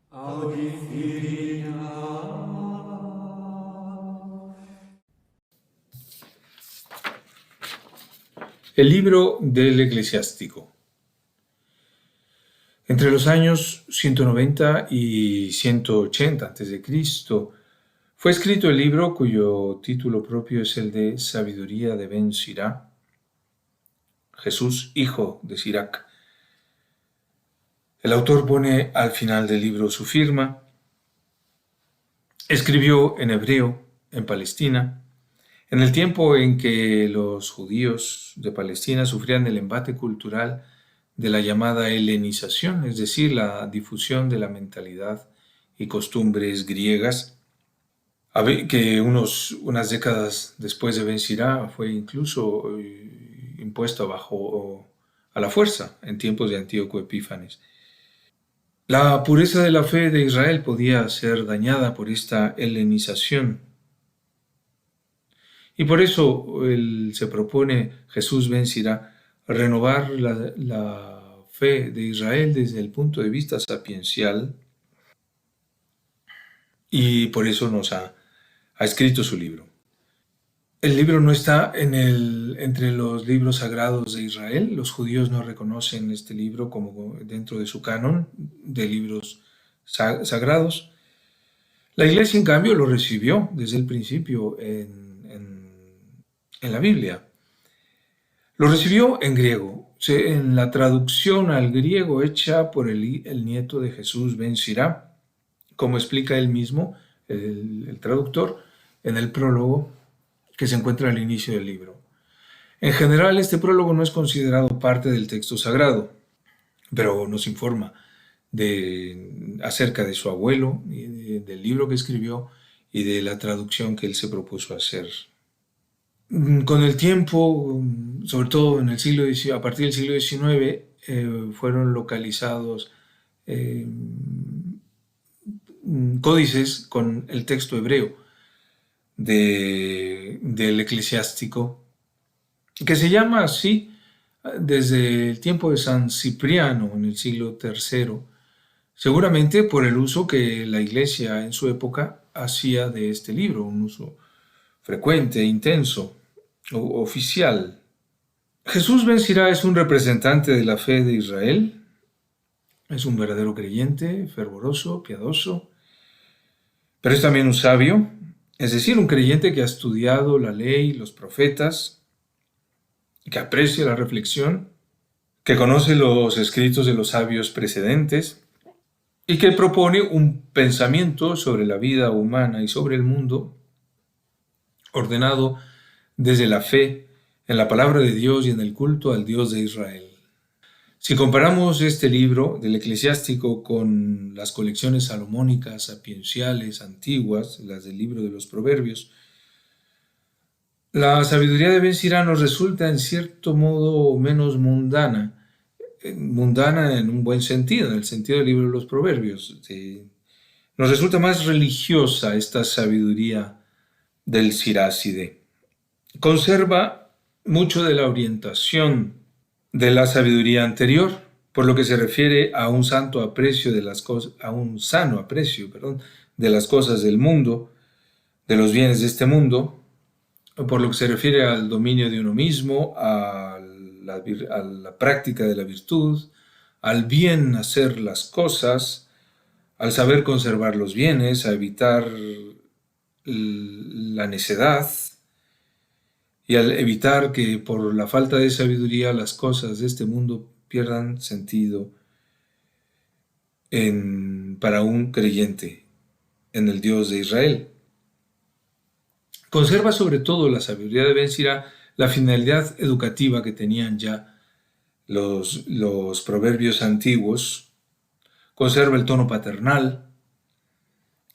Audifinia. El libro del eclesiástico. Entre los años 190 y 180 a.C., fue escrito el libro cuyo título propio es el de Sabiduría de Ben Sirá, Jesús, hijo de Sirac. El autor pone al final del libro su firma. Escribió en hebreo, en Palestina, en el tiempo en que los judíos de Palestina sufrían el embate cultural de la llamada helenización, es decir, la difusión de la mentalidad y costumbres griegas, que unas décadas después de Ben Sirá fue incluso impuesto a la fuerza en tiempos de Antíoco Epífanes. La pureza de la fe de Israel podía ser dañada por esta helenización. Y por eso se propone Jesús Ben Sirá renovar la fe de Israel desde el punto de vista sapiencial, y por eso ha escrito su libro. El libro no está entre los libros sagrados de Israel. Los judíos no reconocen este libro como dentro de su canon de libros sagrados. La Iglesia, en cambio, lo recibió desde el principio en la Biblia. Lo recibió en griego, en la traducción al griego hecha por el nieto de Jesús Ben Sirá, como explica él mismo, el traductor, en el prólogo que se encuentra al inicio del libro. En general, este prólogo no es considerado parte del texto sagrado, pero nos informa acerca de su abuelo, del libro que escribió y de la traducción que él se propuso hacer. Con el tiempo, sobre todo en el a partir del siglo XIX, fueron localizados códices con el texto hebreo del eclesiástico, que se llama así desde el tiempo de San Cipriano en el siglo III, seguramente por el uso que la Iglesia en su época hacía de este libro, un uso frecuente, intenso, oficial. Jesús Ben Sirá es un representante de la fe de Israel, es un verdadero creyente, fervoroso, piadoso, pero es también un sabio, es decir, un creyente que ha estudiado la ley, los profetas, que aprecia la reflexión, que conoce los escritos de los sabios precedentes y que propone un pensamiento sobre la vida humana y sobre el mundo ordenado desde la fe en la palabra de Dios y en el culto al Dios de Israel. Si comparamos este libro del eclesiástico con las colecciones salomónicas, sapienciales, antiguas, las del libro de los Proverbios, la sabiduría de Ben Sirá nos resulta en cierto modo menos mundana en un buen sentido, en el sentido del libro de los Proverbios. Nos resulta más religiosa esta sabiduría del Siráside. Conserva mucho de la orientación de la sabiduría anterior, por lo que se refiere a un sano aprecio de las cosas, de las cosas del mundo, de los bienes de este mundo, por lo que se refiere al dominio de uno mismo, a la práctica de la virtud, al bien hacer las cosas, al saber conservar los bienes, a evitar la necedad, y al evitar que por la falta de sabiduría las cosas de este mundo pierdan sentido para un creyente en el Dios de Israel. Conserva sobre todo la sabiduría de Ben Sirá la finalidad educativa que tenían ya los proverbios antiguos. Conserva el tono paternal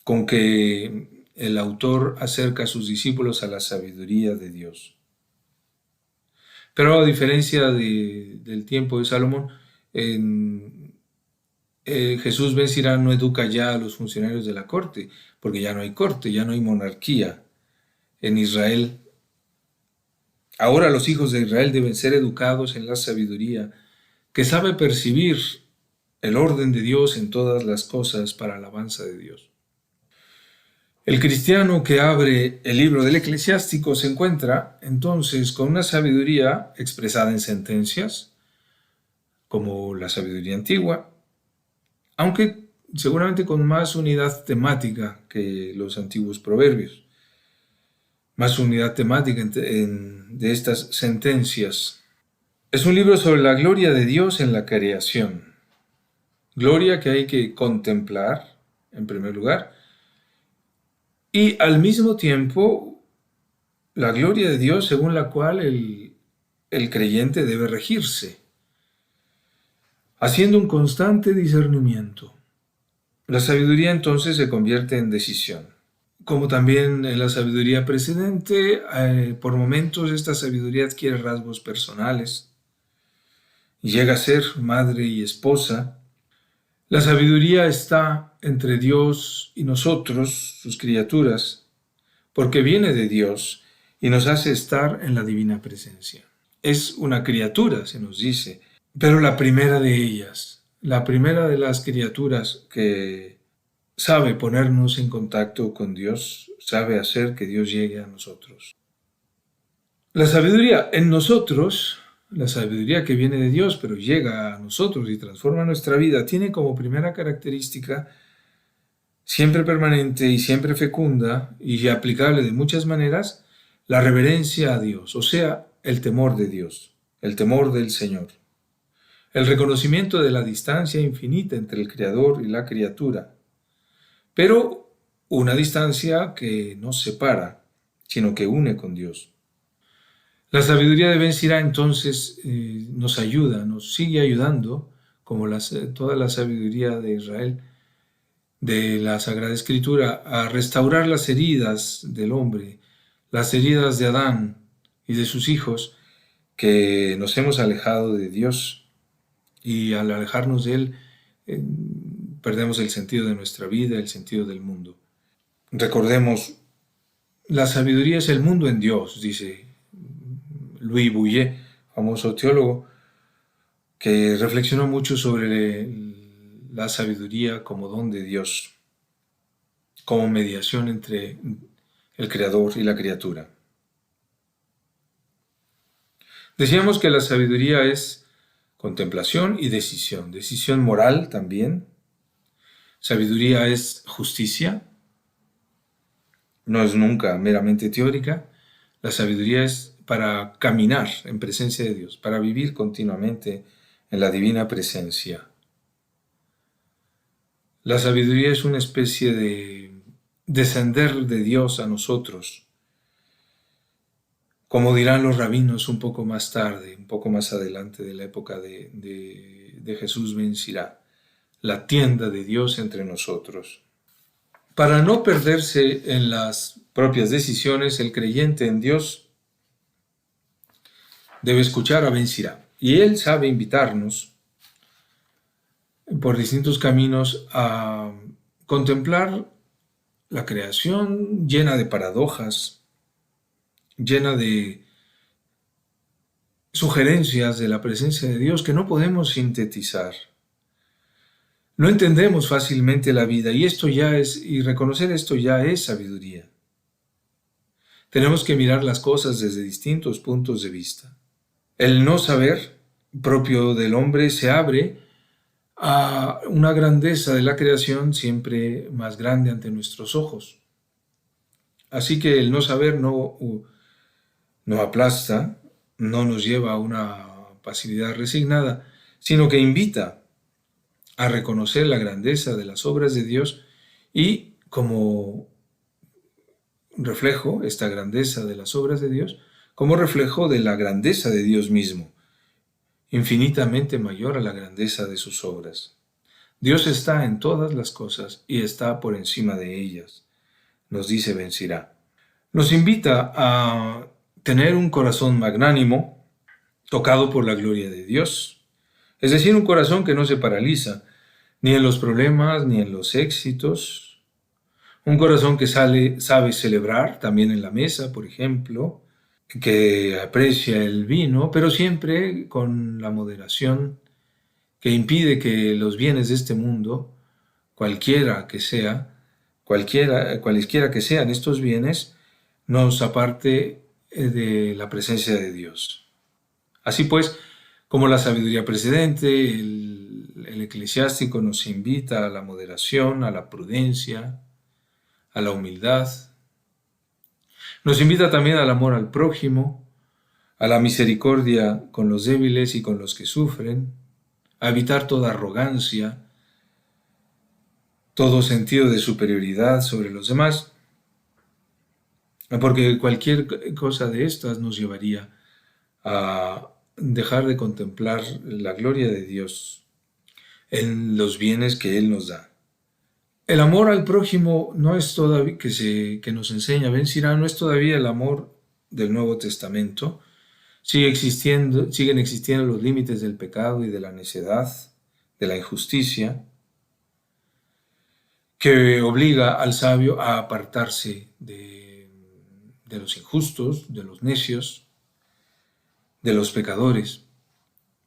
con que el autor acerca a sus discípulos a la sabiduría de Dios. Pero a diferencia del tiempo de Salomón, Jesús Ben Sirá no educa ya a los funcionarios de la corte, porque ya no hay corte, ya no hay monarquía en Israel. Ahora los hijos de Israel deben ser educados en la sabiduría que sabe percibir el orden de Dios en todas las cosas para alabanza de Dios. El cristiano que abre el libro del Eclesiástico se encuentra entonces con una sabiduría expresada en sentencias, como la sabiduría antigua, aunque seguramente con más unidad temática que los antiguos proverbios, más unidad temática de estas sentencias. Es un libro sobre la gloria de Dios en la creación, gloria que hay que contemplar en primer lugar, y al mismo tiempo la gloria de Dios según la cual el creyente debe regirse, haciendo un constante discernimiento. La sabiduría entonces se convierte en decisión. Como también en la sabiduría precedente, por momentos esta sabiduría adquiere rasgos personales y llega a ser madre y esposa. La sabiduría está entre Dios y nosotros, sus criaturas, porque viene de Dios y nos hace estar en la divina presencia. Es una criatura, se nos dice, pero la primera de ellas, la primera de las criaturas que sabe ponernos en contacto con Dios, sabe hacer que Dios llegue a nosotros. La sabiduría en nosotros, la sabiduría que viene de Dios, pero llega a nosotros y transforma nuestra vida, tiene como primera característica siempre permanente y siempre fecunda y aplicable de muchas maneras, la reverencia a Dios, o sea, el temor de Dios, el temor del Señor. El reconocimiento de la distancia infinita entre el Creador y la criatura, pero una distancia que no separa, sino que une con Dios. La sabiduría de Ben Sira entonces nos ayuda, nos sigue ayudando, como toda la sabiduría de Israel, de la Sagrada Escritura, a restaurar las heridas del hombre, las heridas de Adán y de sus hijos, que nos hemos alejado de Dios y al alejarnos de Él perdemos el sentido de nuestra vida, el sentido del mundo. Recordemos, la sabiduría es el mundo en Dios, dice Louis Bouillet, famoso teólogo, que reflexionó mucho sobre la sabiduría como don de Dios, como mediación entre el Creador y la criatura. Decíamos que la sabiduría es contemplación y decisión moral también. Sabiduría es justicia, no es nunca meramente teórica. La sabiduría es para caminar en presencia de Dios, para vivir continuamente en la divina presencia. La sabiduría es una especie de descender de Dios a nosotros, como dirán los rabinos un poco más tarde, un poco más adelante de la época de Jesús Ben Sira, la tienda de Dios entre nosotros. Para no perderse en las propias decisiones, el creyente en Dios debe escuchar a Ben Sira, y él sabe invitarnos por distintos caminos a contemplar la creación llena de paradojas, llena de sugerencias de la presencia de Dios que no podemos sintetizar. No entendemos fácilmente la vida y reconocer esto ya es sabiduría. Tenemos que mirar las cosas desde distintos puntos de vista. El no saber propio del hombre se abre a una grandeza de la creación siempre más grande ante nuestros ojos. Así que el no saber no aplasta, no nos lleva a una pasividad resignada, sino que invita a reconocer la grandeza de las obras de Dios y como reflejo, esta grandeza de las obras de Dios, como reflejo de la grandeza de Dios mismo, infinitamente mayor a la grandeza de sus obras. Dios está en todas las cosas y está por encima de ellas, nos dice Ben Sira. Nos invita a tener un corazón magnánimo, tocado por la gloria de Dios, es decir, un corazón que no se paraliza, ni en los problemas, ni en los éxitos, un corazón que sabe celebrar también en la mesa, por ejemplo, que aprecia el vino, pero siempre con la moderación que impide que los bienes de este mundo, cualquiera que sea, cualesquiera que sean estos bienes, nos aparte de la presencia de Dios. Así pues, como la sabiduría precedente, el eclesiástico nos invita a la moderación, a la prudencia, a la humildad. Nos invita también al amor al prójimo, a la misericordia con los débiles y con los que sufren, a evitar toda arrogancia, todo sentido de superioridad sobre los demás, porque cualquier cosa de estas nos llevaría a dejar de contemplar la gloria de Dios en los bienes que Él nos da. El amor al prójimo no es todavía que nos enseña Ben Sira, no es todavía el amor del Nuevo Testamento. Siguen existiendo los límites del pecado y de la necedad, de la injusticia, que obliga al sabio a apartarse de los injustos, de los necios, de los pecadores.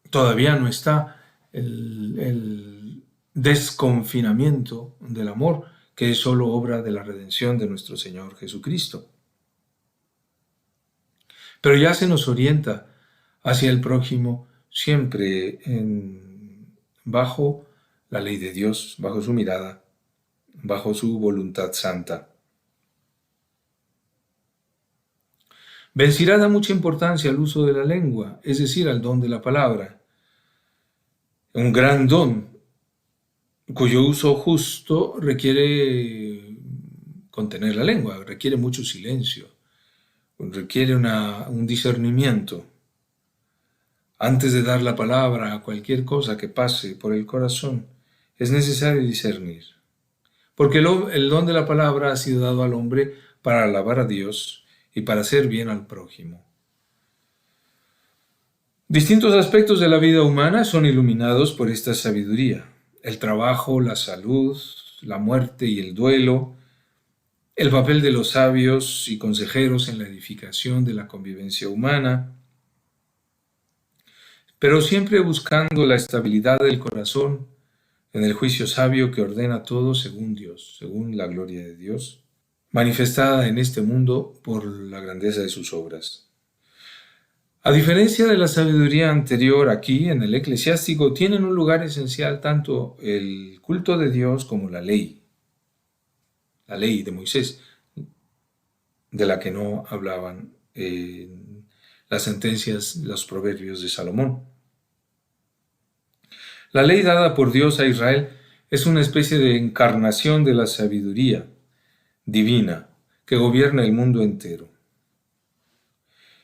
Todavía no está el desconfinamiento del amor, que es solo obra de la redención de nuestro Señor Jesucristo. Pero ya se nos orienta hacia el prójimo siempre bajo la ley de Dios, bajo su mirada, bajo su voluntad santa. Ben Sira da mucha importancia al uso de la lengua, es decir, al don de la palabra. Un gran don, cuyo uso justo requiere contener la lengua, requiere mucho silencio, requiere un discernimiento. Antes de dar la palabra a cualquier cosa que pase por el corazón, es necesario discernir. Porque el don de la palabra ha sido dado al hombre para alabar a Dios y para hacer bien al prójimo. Distintos aspectos de la vida humana son iluminados por esta sabiduría. El trabajo, la salud, la muerte y el duelo, el papel de los sabios y consejeros en la edificación de la convivencia humana, pero siempre buscando la estabilidad del corazón en el juicio sabio que ordena todo según Dios, según la gloria de Dios, manifestada en este mundo por la grandeza de sus obras. A diferencia de la sabiduría anterior, aquí en el eclesiástico tienen un lugar esencial tanto el culto de Dios como la ley de Moisés, de la que no hablaban las sentencias, los proverbios de Salomón. La ley dada por Dios a Israel es una especie de encarnación de la sabiduría divina que gobierna el mundo entero.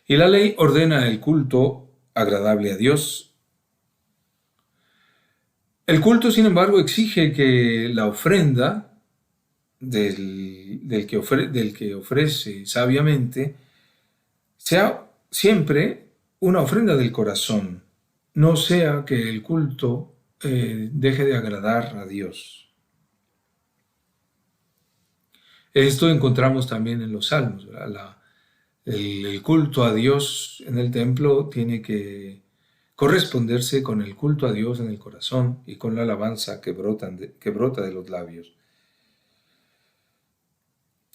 Y la ley ordena el culto agradable a Dios. El culto, sin embargo, exige que la ofrenda del que ofrece sabiamente sea siempre una ofrenda del corazón, no sea que el culto deje de agradar a Dios. Esto encontramos también en los salmos. El culto a Dios en el templo tiene que corresponderse con el culto a Dios en el corazón y con la alabanza que brota de los labios.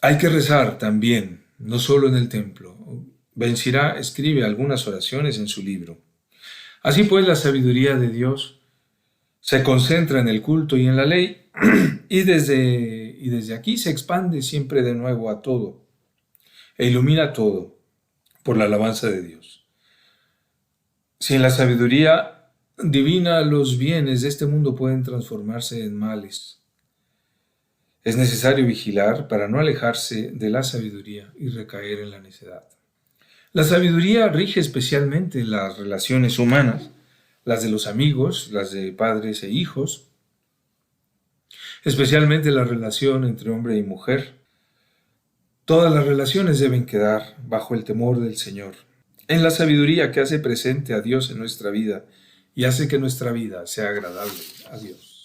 Hay que rezar también, no solo en el templo. Ben Sira escribe algunas oraciones en su libro. Así pues, la sabiduría de Dios se concentra en el culto y en la ley, y desde aquí se expande siempre de nuevo a todo, e ilumina todo por la alabanza de Dios. Sin la sabiduría divina, los bienes de este mundo pueden transformarse en males. Es necesario vigilar para no alejarse de la sabiduría y recaer en la necedad. La sabiduría rige especialmente las relaciones humanas, las de los amigos, las de padres e hijos, especialmente la relación entre hombre y mujer. Todas las relaciones deben quedar bajo el temor del Señor, en la sabiduría que hace presente a Dios en nuestra vida y hace que nuestra vida sea agradable a Dios.